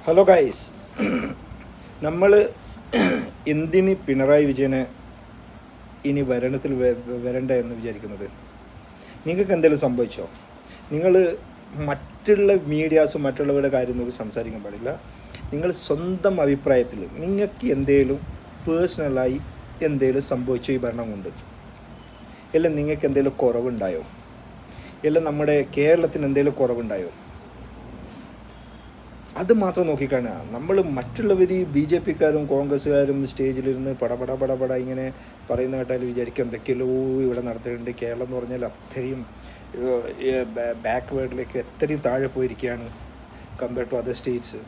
Hello guys, നമ്മൾ എന്തിന് പിണറായി വിജയനെ ഇനി ഭരണത്തിൽ വരണ്ട എന്ന് വിചാരിക്കുന്നത്? നിങ്ങൾക്ക് എന്തെങ്കിലും സംഭവിച്ചോ? നിങ്ങൾ മറ്റുള്ള മീഡിയാസും മറ്റുള്ളവരുടെ കാര്യം നോക്കി സംസാരിക്കാൻ പാടില്ല. നിങ്ങൾ സ്വന്തം അഭിപ്രായത്തിൽ നിങ്ങൾക്ക് എന്തെങ്കിലും പേഴ്സണലായി എന്തെങ്കിലും സംഭവിച്ചോ ഈ ഭരണം കൊണ്ട്? എല്ലാം നിങ്ങൾക്ക് എന്തെങ്കിലും കുറവുണ്ടായോ? എല്ലാം നമ്മുടെ കേരളത്തിന് എന്തെങ്കിലും കുറവുണ്ടായോ? അത് മാത്രം നോക്കിക്കാണുക. നമ്മൾ മറ്റുള്ളവർ BJP-ക്കാരും കോൺഗ്രസ്സുകാരും സ്റ്റേജിലിരുന്ന് പടപട ഇങ്ങനെ പറയുന്ന കേട്ടാൽ വിചാരിക്കും എന്തൊക്കെയല്ലോ ഇവിടെ നടത്തിയിട്ടുണ്ട്. കേരളം എന്ന് പറഞ്ഞാൽ അത്രയും ബാക്ക്വേർഡിലേക്ക് എത്രയും താഴെ പോയിരിക്കുകയാണ് കമ്പയർ ടു അതർ സ്റ്റേറ്റ്സ്.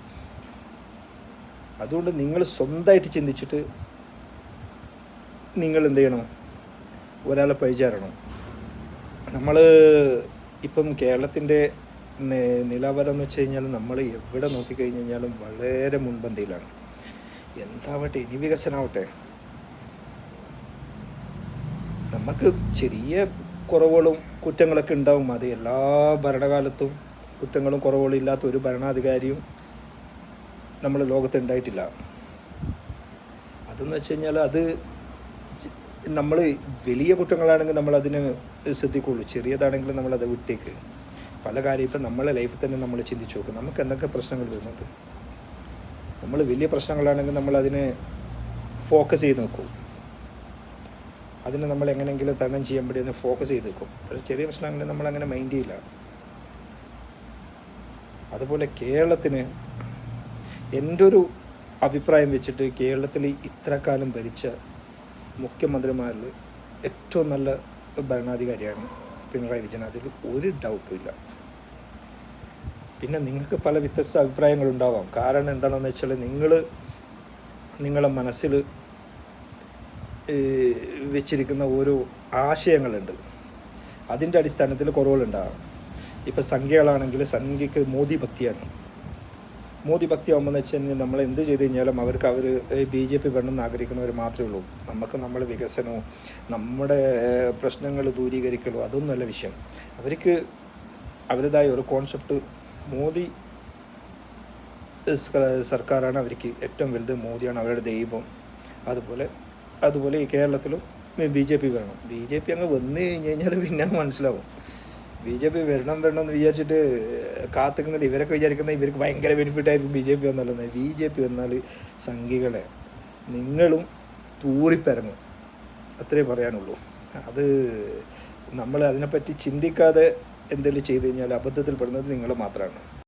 അതുകൊണ്ട് നിങ്ങൾ സ്വന്തമായിട്ട് ചിന്തിച്ചിട്ട് നിങ്ങൾ എന്ത് ചെയ്യണം? ഒരാളെ പഴിചാരണം. നമ്മൾ ഇപ്പം കേരളത്തിൻ്റെ നിലവാരം എന്ന് വെച്ച് കഴിഞ്ഞാൽ നമ്മൾ എവിടെ നോക്കിക്കഴിഞ്ഞ് കഴിഞ്ഞാലും വളരെ മുൻപന്തിയിലാണ്. എന്താവട്ടെ, ഇനി വികസനമാവട്ടെ. നമുക്ക് ചെറിയ കുറവുകളും കുറ്റങ്ങളൊക്കെ ഉണ്ടാവും. അത് എല്ലാ ഭരണകാലത്തും കുറ്റങ്ങളും കുറവുകളും ഇല്ലാത്ത ഒരു ഭരണാധികാരിയും നമ്മൾ ലോകത്ത് ഉണ്ടായിട്ടില്ല. അതെന്ന് വെച്ച് കഴിഞ്ഞാൽ അത് നമ്മൾ വലിയ കുറ്റങ്ങളാണെങ്കിൽ നമ്മളതിന് ശ്രദ്ധിക്കുള്ളൂ, ചെറിയതാണെങ്കിൽ നമ്മളത് വിട്ടേക്ക്. പല കാര്യം ഇപ്പം നമ്മളെ ലൈഫിൽ തന്നെ നമ്മൾ ചിന്തിച്ച് നോക്കും, നമുക്ക് എന്തൊക്കെ പ്രശ്നങ്ങൾ വരുന്നുണ്ട്. നമ്മൾ വലിയ പ്രശ്നങ്ങളാണെങ്കിൽ നമ്മളതിനെ ഫോക്കസ് ചെയ്ത് നോക്കും, അതിന് നമ്മൾ എങ്ങനെയെങ്കിലും തരണം ചെയ്യാൻ വേണ്ടി അതിനെ ഫോക്കസ് ചെയ്ത് വെക്കും. പക്ഷേ ചെറിയ പ്രശ്നങ്ങളിൽ നമ്മളങ്ങനെ മൈൻഡ് ചെയ്യില്ല. അതുപോലെ കേരളത്തിന് എൻ്റെ ഒരു അഭിപ്രായം വെച്ചിട്ട് കേരളത്തിൽ ഇത്ര കാലം ഭരിച്ച മുഖ്യമന്ത്രിമാരിൽ ഏറ്റവും നല്ല ഭരണാധികാരിയാണ് പിണറായി വിജയൻ. അതിൽ ഒരു ഡൗട്ടും ഇല്ല. പിന്നെ നിങ്ങൾക്ക് പല വ്യത്യസ്ത അഭിപ്രായങ്ങളുണ്ടാവാം. കാരണം എന്താണെന്ന് വെച്ചാൽ നിങ്ങളെ മനസ്സിൽ വെച്ചിരിക്കുന്ന ഓരോ ആശയങ്ങളുണ്ട്, അതിൻ്റെ അടിസ്ഥാനത്തിൽ കുറവുകളുണ്ടാകാം. ഇപ്പോൾ സംഖ്യകളാണെങ്കിൽ സംഖ്യക്ക് മോദി ഭക്തിയാണ്. മോദി ഭക്തി ആകുമ്പോൾ വെച്ച് കഴിഞ്ഞാൽ നമ്മൾ എന്ത് ചെയ്ത് കഴിഞ്ഞാലും അവർ BJP വേണമെന്ന് ആഗ്രഹിക്കുന്നവർ മാത്രമേ ഉള്ളൂ. നമുക്ക് നമ്മുടെ വികസനവും നമ്മുടെ പ്രശ്നങ്ങൾ ദൂരീകരിക്കലോ അതൊന്നുമല്ല വിഷയം. അവർക്ക് അവരുടേതായ ഒരു കോൺസെപ്റ്റ്, മോദി സർക്കാരാണ് അവർക്ക് ഏറ്റവും വലുത്, മോദിയാണ് അവരുടെ ദൈവം. അതുപോലെ ഈ കേരളത്തിലും BJP വേണം. BJP അങ്ങ് വന്നു കഴിഞ്ഞ് കഴിഞ്ഞാൽ പിന്നെ മനസ്സിലാവും. BJP വരണം എന്ന് വിചാരിച്ചിട്ട് കാത്തിക്കുന്നില്ല. ഇവരൊക്കെ വിചാരിക്കുന്നത് ഇവർക്ക് ഭയങ്കര ബെനിഫിറ്റായിരിക്കും BJP വന്നാലെന്ന്. BJP വന്നാൽ സംഘികളെ നിങ്ങളും തൂറിപ്പിറങ്ങും, അത്രേ പറയാനുള്ളൂ. അത് നമ്മൾ അതിനെപ്പറ്റി ചിന്തിക്കാതെ എന്തെങ്കിലും ചെയ്ത് കഴിഞ്ഞാൽ അബദ്ധത്തിൽ പെടുന്നത് നിങ്ങൾ മാത്രമാണ്.